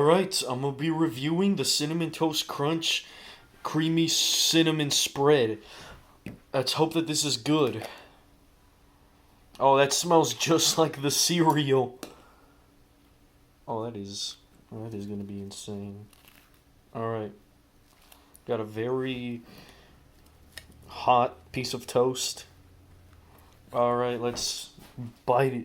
Alright, I'm gonna be reviewing the Cinnamon Toast Crunch Creamy Cinnamon Spread. Let's hope that this is good. Oh, that smells just like the cereal. Oh, that is gonna be insane. Alright. Got a very hot piece of toast. Alright, let's bite it.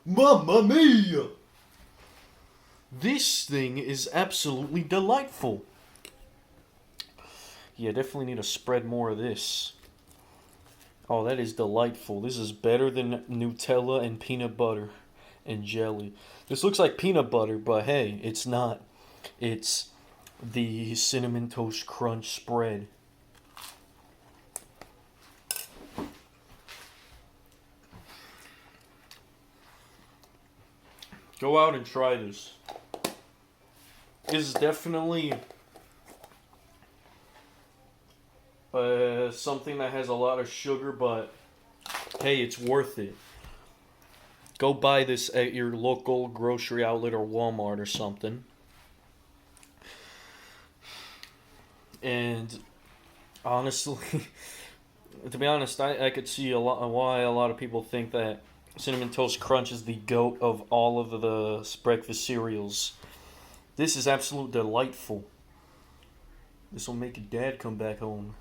Mamma mia! This thing is absolutely delightful. Yeah, definitely need to spread more of this. Oh, that is delightful. This is better than Nutella and peanut butter and jelly. This looks like peanut butter, but hey, it's not. It's the Cinnamon Toast Crunch spread. Go out and try this. This is definitely something that has a lot of sugar, but hey, it's worth it. Go buy this at your local grocery outlet or Walmart or something. And honestly, to be honest, I could see a lot why a lot of people think that Cinnamon Toast Crunch is the goat of all of the breakfast cereals. This is absolute delightful. This will make your dad come back home.